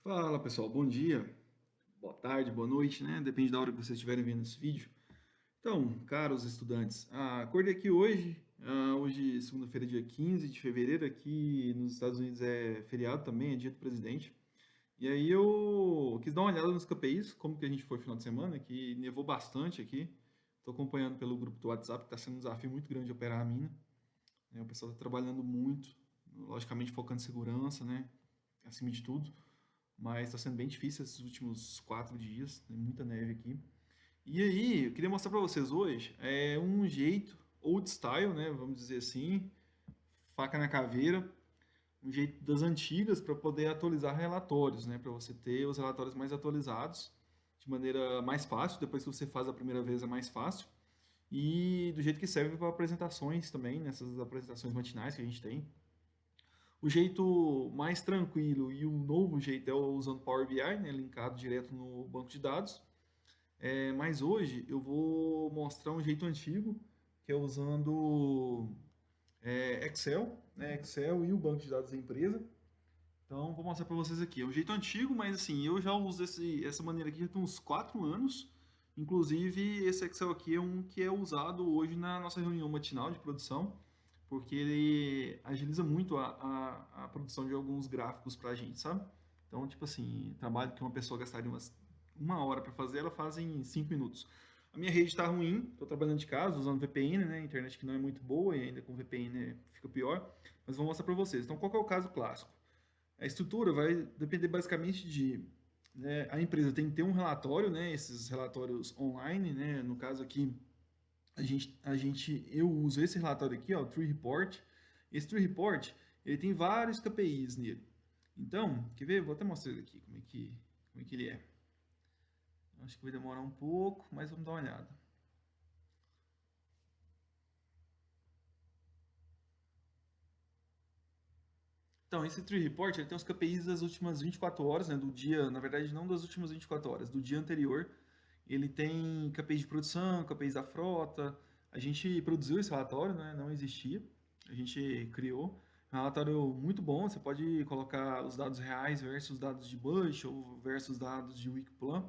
Fala pessoal, bom dia, boa tarde, boa noite, né? Depende da hora que vocês estiverem vendo esse vídeo. Então, caros estudantes, acordei aqui hoje, hoje segunda-feira, dia 15 de fevereiro, aqui nos Estados Unidos é feriado também, é dia do presidente. E aí eu quis dar uma olhada nos KPIs, como que a gente foi final de semana, que nevou bastante aqui. Estou acompanhando pelo grupo do WhatsApp, que está sendo um desafio muito grande operar a mina, né? O pessoal está trabalhando muito, logicamente focando em segurança, né? Acima de tudo, mas está sendo bem difícil esses últimos 4 dias, tem muita neve aqui. E aí, eu queria mostrar para vocês hoje um jeito old style, né, vamos dizer assim, faca na caveira, um jeito das antigas para poder atualizar relatórios, né, para você ter os relatórios mais atualizados de maneira mais fácil, depois que você faz a primeira vez é mais fácil, e do jeito que serve para apresentações também, nessas apresentações matinais que a gente tem. O jeito mais tranquilo e o novo jeito é usando Power BI, né, linkado direto no banco de dados. Mas hoje eu vou mostrar um jeito antigo, que é usando Excel, né, Excel e o banco de dados da empresa. Então vou mostrar para vocês aqui. É um jeito antigo, mas assim, eu já uso essa maneira aqui já tem uns 4 anos. Inclusive, esse Excel aqui é um que é usado hoje na nossa reunião matinal de produção, porque ele agiliza muito a produção de alguns gráficos para a gente, sabe? Então, tipo assim, trabalho que uma pessoa gastaria uma hora para fazer, ela faz em 5 minutos. A minha rede está ruim, estou trabalhando de casa, usando VPN, né? Internet que não é muito boa e ainda com VPN fica pior, mas vou mostrar para vocês. Então, qual que é o caso clássico? A estrutura vai depender basicamente de, né, a empresa tem que ter um relatório, né, esses relatórios online, né, no caso aqui eu uso esse relatório aqui, ó, o Tree Report. Esse Tree Report ele tem vários KPIs nele. Então, quer ver? Vou até mostrar ele aqui como é que ele é. Acho que vai demorar um pouco, mas vamos dar uma olhada. Então, esse Tree Report ele tem os KPIs das últimas 24 horas, né, do dia, na verdade, não das últimas 24 horas, do dia anterior. Ele tem KPIs de produção, KPIs da frota. A gente produziu esse relatório, né, não existia. A gente criou. É um relatório muito bom, você pode colocar os dados reais versus dados de budget ou versus dados de Wikiplan.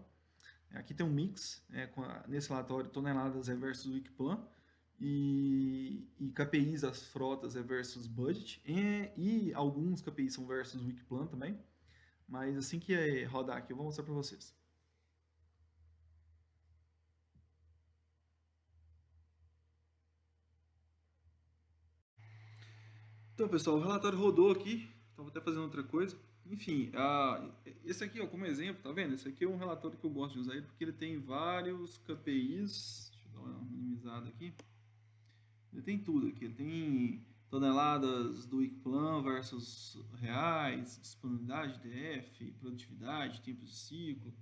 Aqui tem um mix, nesse relatório, toneladas é versus Wikiplan e KPIs das frotas é versus budget e alguns KPIs são versus Wikiplan também, mas assim que rodar aqui eu vou mostrar para vocês. Então pessoal, o relatório rodou aqui, estava até fazendo outra coisa. Enfim, esse aqui, ó, como exemplo, tá vendo? Esse aqui é um relatório que eu gosto de usar ele porque ele tem vários KPIs. Deixa eu dar uma minimizada aqui. Ele tem tudo aqui. Ele tem toneladas do Wikiplan versus reais, disponibilidade, DF, produtividade, tempo de ciclo.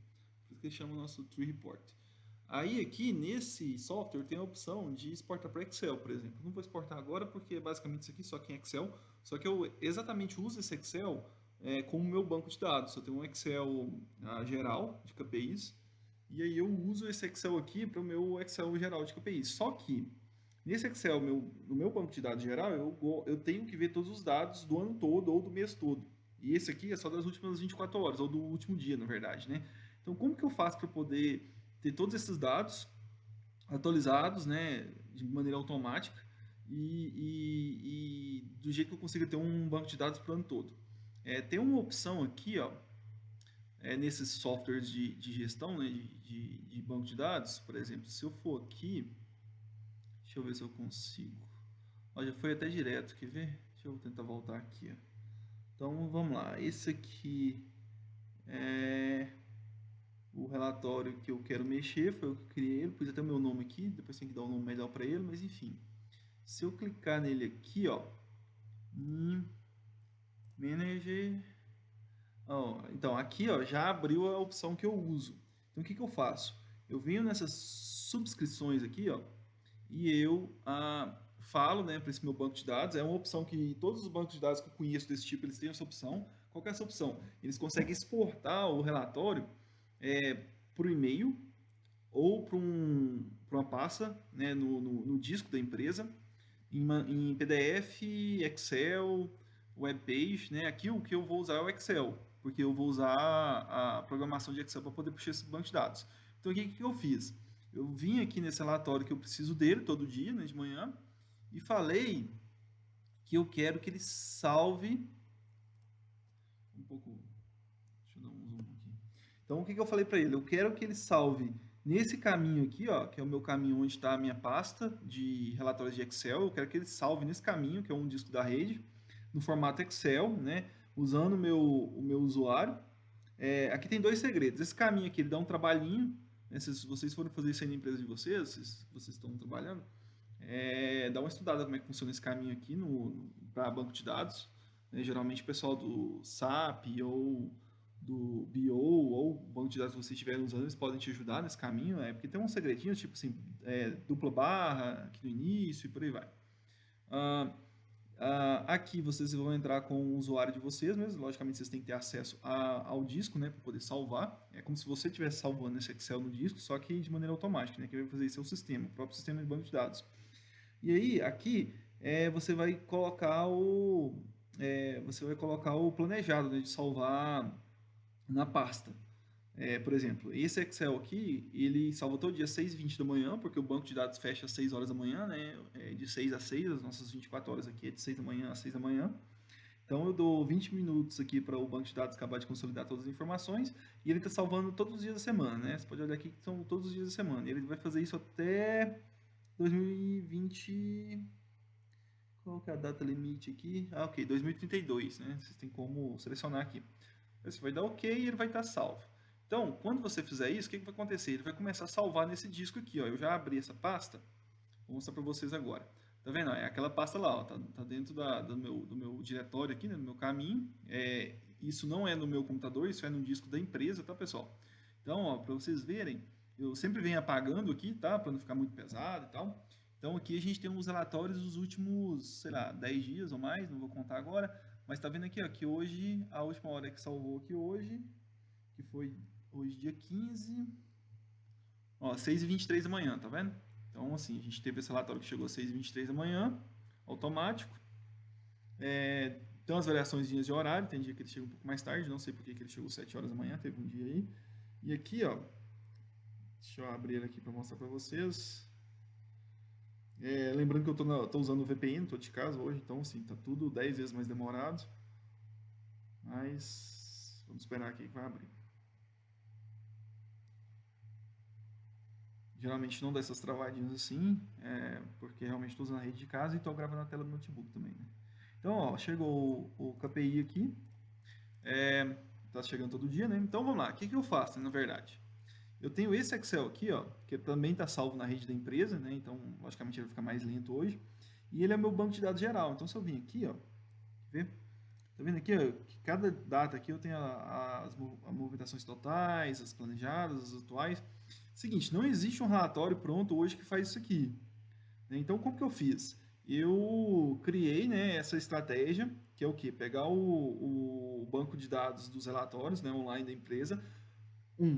Por isso que ele chama o nosso Tree Report. Aí aqui nesse software tem a opção de exportar para Excel, por exemplo. Não vou exportar agora porque basicamente isso aqui só aqui em Excel. Só que eu exatamente uso esse Excel como meu banco de dados. Eu tenho um Excel geral de KPIs e aí eu uso esse Excel aqui para o meu Excel geral de KPIs. Só que nesse Excel, no meu banco de dados geral, eu tenho que ver todos os dados do ano todo ou do mês todo. E esse aqui é só das últimas 24 horas, ou do último dia, na verdade, né? Então, como que eu faço para poder ter todos esses dados atualizados, né, de maneira automática e do jeito que eu consiga ter um banco de dados para o ano todo? Tem uma opção aqui, ó, nesses softwares de gestão, né, de banco de dados, por exemplo, se eu for aqui, deixa eu ver se eu consigo. Ó, já foi até direto, quer ver? Deixa eu tentar voltar aqui. Ó. Então vamos lá. Esse aqui é o relatório que eu quero mexer, foi eu que criei ele, pus até o meu nome aqui, depois tem que dar um nome melhor para ele, mas enfim. Se eu clicar nele aqui, ó, em Manager, ó, então aqui, ó, já abriu a opção que eu uso. Então o que que eu faço? Eu venho nessas subscrições aqui, ó, e eu falo, né, para esse meu banco de dados. É uma opção que todos os bancos de dados que eu conheço desse tipo, eles têm essa opção. Qual que é essa opção? Eles conseguem exportar o relatório por e-mail ou para uma pasta, né, no disco da empresa, em PDF, Excel, web page, né? Aqui o que eu vou usar é o Excel, porque eu vou usar a programação de Excel para poder puxar esse banco de dados. Então, aqui, o que eu fiz? Eu vim aqui nesse relatório que eu preciso dele todo dia, né, de manhã, e falei que eu quero que ele salve um pouco. Deixa eu dar um zoom aqui. Então, o que eu falei para ele? Eu quero que ele salve nesse caminho aqui, ó, que é o meu caminho onde está a minha pasta de relatórios de Excel. Eu quero que ele salve nesse caminho, que é um disco da rede, no formato Excel, né, usando o meu usuário. Aqui tem dois segredos. Esse caminho aqui, ele dá um trabalhinho, né, se vocês forem fazer isso aí na empresa de vocês, se vocês estão trabalhando, dá uma estudada como é que funciona esse caminho aqui para banco de dados. Né? Geralmente o pessoal do SAP ou do BO ou banco de dados que vocês estiverem usando, eles podem te ajudar nesse caminho, porque tem uns segredinhos, tipo assim, dupla barra aqui no início e por aí vai. Aqui vocês vão entrar com o usuário de vocês mesmo, logicamente vocês têm que ter acesso ao disco, né, para poder salvar. É como se você estivesse salvando esse Excel no disco, só que de maneira automática, né, que vai fazer isso é o sistema, o próprio sistema de banco de dados. E aí, aqui, você vai colocar o planejado, né, de salvar na pasta. Por exemplo, esse Excel aqui, ele salva todo dia às 6h20 da manhã, porque o banco de dados fecha às 6 horas da manhã, né? De 6 a 6, as nossas 24 horas aqui é de 6 da manhã às 6 da manhã. Então eu dou 20 minutos aqui para o banco de dados acabar de consolidar todas as informações e ele está salvando todos os dias da semana, né? Você pode olhar aqui que são todos os dias da semana. E ele vai fazer isso até 2020. Qual que é a data limite aqui? Ok, 2032, né? Vocês têm como selecionar aqui. Você vai dar OK e ele vai estar salvo. Então, quando você fizer isso, o que vai acontecer? Ele vai começar a salvar nesse disco aqui, ó. Eu já abri essa pasta, vou mostrar para vocês agora. Tá vendo? É aquela pasta lá, ó, tá dentro do meu diretório aqui, né, do meu caminho. Isso não é no meu computador, isso é no disco da empresa, tá, pessoal? Então, para vocês verem, eu sempre venho apagando aqui, tá? Para não ficar muito pesado e tal. Então, aqui a gente tem uns relatórios dos últimos, sei lá, 10 dias ou mais, não vou contar agora. Mas tá vendo aqui, ó, que hoje, a última hora que salvou aqui hoje, que foi hoje dia 15, ó, 6h23 da manhã, tá vendo? Então, assim, a gente teve esse relatório que chegou às 6h23 da manhã, automático. Tem umas variações de horário, tem dia que ele chega um pouco mais tarde, não sei porque que ele chegou às 7 horas da manhã, teve um dia aí. E aqui, ó, deixa eu abrir ele aqui para mostrar para vocês. Lembrando que eu tô usando o VPN, tô de casa hoje, então, assim, tá tudo 10 vezes mais demorado. Mas, vamos esperar aqui que vai abrir. Geralmente não dá essas travadinhas assim, porque realmente estou usando a rede de casa e estou gravando na tela do notebook também, né? Então, ó, chegou o KPI aqui, tá chegando todo dia, né? Então, vamos lá, o que eu faço, na verdade? Eu tenho esse Excel aqui, ó, que também está salvo na rede da empresa, né? Então, logicamente, ele vai ficar mais lento hoje. E ele é meu banco de dados geral. Então, se eu vim aqui, ó, ver, tá vendo aqui, ó, que cada data aqui eu tenho as movimentações totais, as planejadas, as atuais. Seguinte, não existe um relatório pronto hoje que faz isso aqui. Então, como que eu fiz? Eu criei, né, essa estratégia, que é o quê? Pegar o banco de dados dos relatórios, né, online da empresa,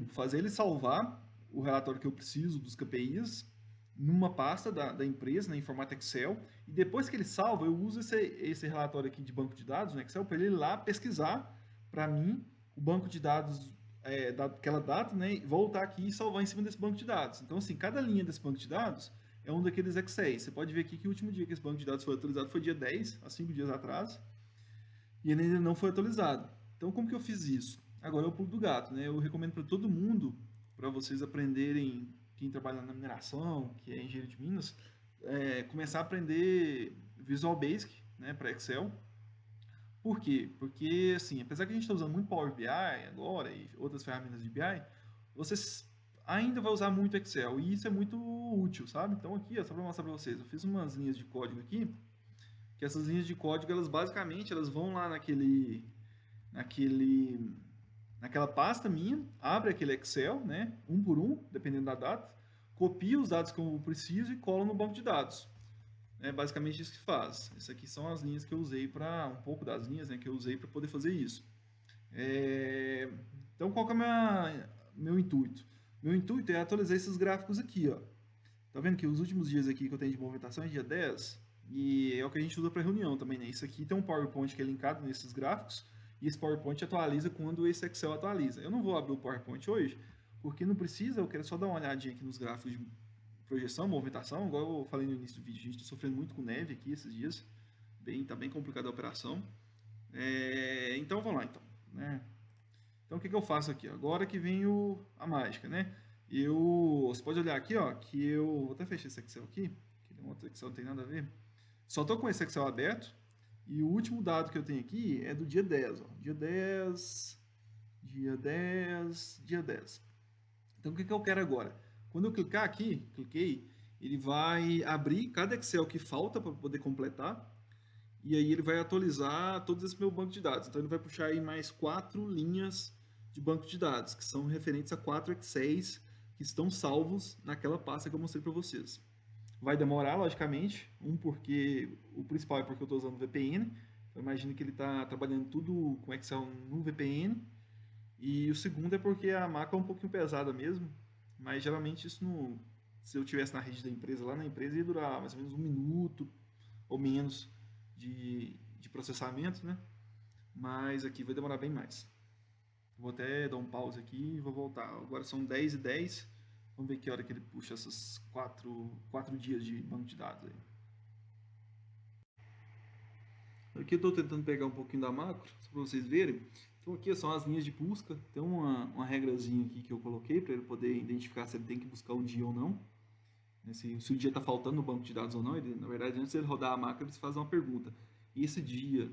fazer ele salvar o relatório que eu preciso dos KPIs numa pasta da empresa, né, em formato Excel, e depois que ele salva, eu uso esse relatório aqui de banco de dados no Excel para ele ir lá pesquisar para mim o banco de dados daquela data, né, e voltar aqui e salvar em cima desse banco de dados. Então, assim, cada linha desse banco de dados é um daqueles Excel. Você pode ver aqui que o último dia que esse banco de dados foi atualizado foi dia 10, há 5 dias atrás, e ele ainda não foi atualizado. Então, como que eu fiz isso? Agora é o pulo do gato, né? Eu recomendo para todo mundo, para vocês aprenderem, quem trabalha na mineração, que é engenheiro de Minas, começar a aprender Visual Basic, né, para Excel. Por quê? Porque, assim, apesar que a gente está usando muito Power BI agora e outras ferramentas de BI, vocês ainda vai usar muito Excel e isso é muito útil, sabe? Então aqui, ó, só para mostrar para vocês, eu fiz umas linhas de código aqui, que essas linhas de código, elas basicamente, elas vão lá naquela pasta minha, abre aquele Excel, né, um por um, dependendo da data, copia os dados que eu preciso e cola no banco de dados. É basicamente isso que faz. Essas aqui são as linhas que eu usei para, um pouco das linhas, né, que eu usei para poder fazer isso. Então, qual que é meu intuito? Meu intuito é atualizar esses gráficos aqui, ó. Tá vendo que os últimos dias aqui que eu tenho de movimentação é dia 10, E é o que a gente usa para reunião também, né? Isso aqui tem um PowerPoint que é linkado nesses gráficos, e esse PowerPoint atualiza quando esse Excel atualiza. Eu não vou abrir o PowerPoint hoje, porque não precisa, eu quero só dar uma olhadinha aqui nos gráficos de projeção, movimentação, igual eu falei no início do vídeo, a gente está sofrendo muito com neve aqui esses dias, tá bem complicada a operação. Então vamos lá, então, né? Então o que eu faço aqui? Agora que vem a mágica, né? Você pode olhar aqui, ó, que vou até fechar esse Excel aqui, que o outro Excel não tem nada a ver. Só estou com esse Excel aberto, e o último dado que eu tenho aqui é do dia 10, ó, dia 10, dia 10, dia 10. Então o que eu quero agora? Quando eu clicar aqui, cliquei, ele vai abrir cada Excel que falta para poder completar, e aí ele vai atualizar todos esse meu banco de dados. Então ele vai puxar aí mais 4 linhas de banco de dados, que são referentes a 4 Excels que estão salvos naquela pasta que eu mostrei para vocês. Vai demorar, logicamente, porque o principal é porque eu estou usando VPN, então imagino que ele está trabalhando tudo com Excel no VPN, e o segundo é porque a máquina é um pouquinho pesada mesmo, mas geralmente isso não, se eu tivesse na rede da empresa, lá na empresa ia durar mais ou menos 1 minuto ou menos de processamento, né? Mas aqui vai demorar bem mais. Vou até dar um pause aqui e vou voltar. Agora são 10h10. Vamos ver que hora que ele puxa esses 4 dias de banco de dados aí. Aqui eu estou tentando pegar um pouquinho da macro, só para vocês verem. Então aqui são as linhas de busca. Tem uma regrazinha aqui que eu coloquei para ele poder identificar se ele tem que buscar o dia ou não. Se o dia está faltando no banco de dados ou não. Ele, na verdade, antes de ele rodar a macro, ele faz uma pergunta. E esse dia,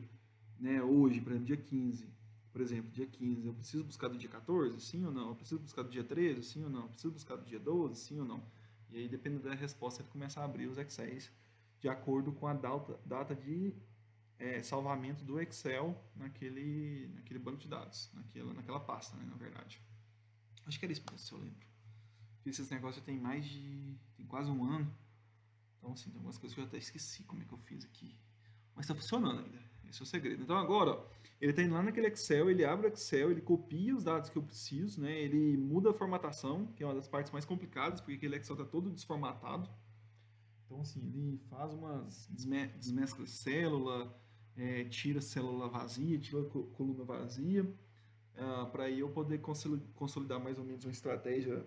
né, hoje, por exemplo, dia 15, eu preciso buscar do dia 14, sim ou não? Eu preciso buscar do dia 13, sim ou não? Eu preciso buscar do dia 12, sim ou não? E aí, dependendo da resposta, ele começa a abrir os Excels de acordo com a data de salvamento do Excel naquele banco de dados, naquela pasta, né, na verdade. Acho que era isso, se eu lembro. Fiz esse negócio tem quase um ano. Então, assim, tem algumas coisas que eu até esqueci como é que eu fiz aqui. Mas está funcionando ainda. Esse é o segredo. Então, agora, ó, ele está indo lá naquele Excel, ele abre o Excel, ele copia os dados que eu preciso, né? Ele muda a formatação, que é uma das partes mais complicadas, porque aquele Excel está todo desformatado. Então, assim, ele faz umas desmescla célula, tira célula vazia, tira coluna vazia, para eu poder consolidar mais ou menos uma estratégia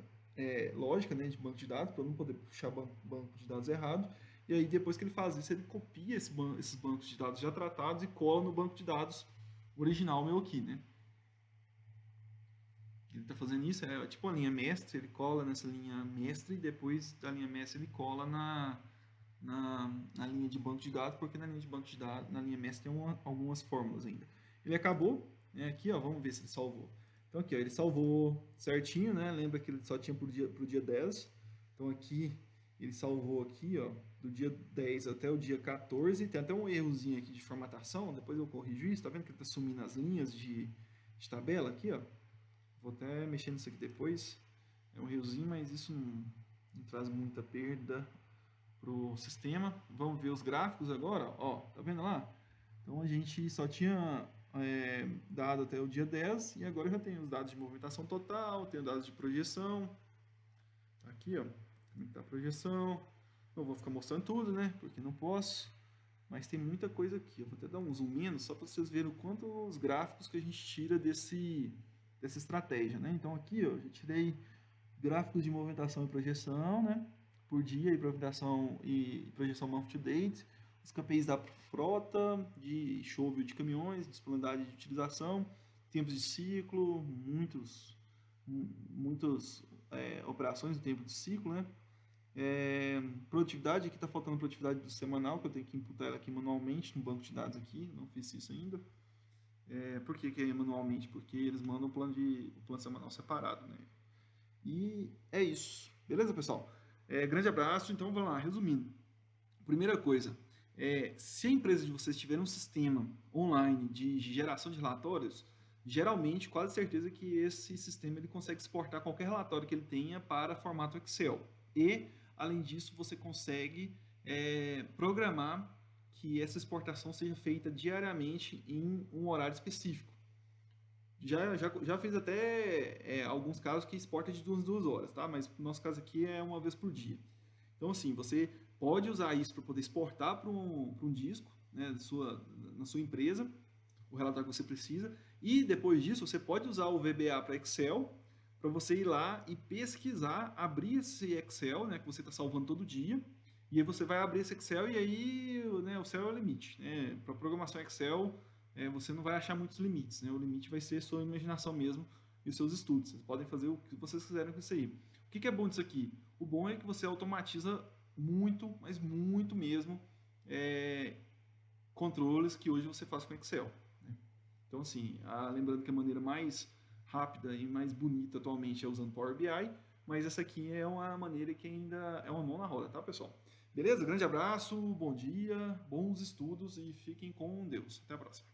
lógica, né, de banco de dados, para eu não poder puxar banco de dados errado. E aí, depois que ele faz isso, ele copia esses bancos de dados já tratados e cola no banco de dados original meu aqui, né? Ele está fazendo isso, é tipo a linha mestre, ele cola nessa linha mestre e depois da linha mestre ele cola na linha de banco de dados, porque na linha de banco de dados, na linha mestre tem algumas fórmulas ainda. Ele acabou, né, aqui, ó, vamos ver se ele salvou. Então aqui, ó, ele salvou certinho, né? Lembra que ele só tinha pro dia 10. Então aqui ele salvou aqui, ó, do dia 10 até o dia 14. Tem até um errozinho aqui de formatação, depois eu corrijo isso. Tá vendo que ele tá sumindo as linhas de tabela aqui, ó? Vou até mexer nisso aqui depois. É um errozinho, mas isso não traz muita perda pro sistema. Vamos ver os gráficos agora, ó, tá vendo lá? Então a gente só tinha dado até o dia 10 e agora já tem os dados de movimentação total, tem os dados de projeção. Aqui, ó, como está a projeção. Eu vou ficar mostrando tudo, né? Porque não posso. Mas tem muita coisa aqui. Eu vou até dar um zoom menos só para vocês verem o quanto os gráficos que a gente tira dessa estratégia, né? Então aqui, ó, eu já tirei gráficos de movimentação e projeção, né? Por dia e projeção month to date, os KPIs da frota, de show de caminhões, disponibilidade de utilização, tempos de ciclo, muitas operações do tempo de ciclo, né? Produtividade, aqui está faltando produtividade do semanal, que eu tenho que imputar ela aqui manualmente no banco de dados aqui, não fiz isso ainda. Por que é manualmente? Porque eles mandam o plano semanal separado, né? E é isso. Beleza, pessoal? Grande abraço. Então, vamos lá, resumindo. Primeira coisa, se a empresa de vocês tiver um sistema online de geração de relatórios, geralmente, quase certeza que esse sistema ele consegue exportar qualquer relatório que ele tenha para formato Excel. E, além disso, você consegue programar que essa exportação seja feita diariamente em um horário específico. Já fiz até alguns casos que exporta de 2 horas, tá? Mas no nosso caso aqui é uma vez por dia. Então, assim, você pode usar isso para poder exportar para um disco, né, na sua empresa, o relatório que você precisa, e depois disso você pode usar o VBA para Excel, para você ir lá e pesquisar, abrir esse Excel, né, que você está salvando todo dia, e aí você vai abrir esse Excel e aí, né, o céu é o limite. Né? Para programação Excel, você não vai achar muitos limites. Né? O limite vai ser sua imaginação mesmo e os seus estudos. Vocês podem fazer o que vocês quiserem com isso aí. O que é bom disso aqui? O bom é que você automatiza muito, mas muito mesmo, controles que hoje você faz com Excel. Né? Então, assim, lembrando que a maneira mais rápida e mais bonita atualmente é usando Power BI, mas essa aqui é uma maneira que ainda é uma mão na roda, tá, pessoal? Beleza? Grande abraço, bom dia, bons estudos e fiquem com Deus. Até a próxima.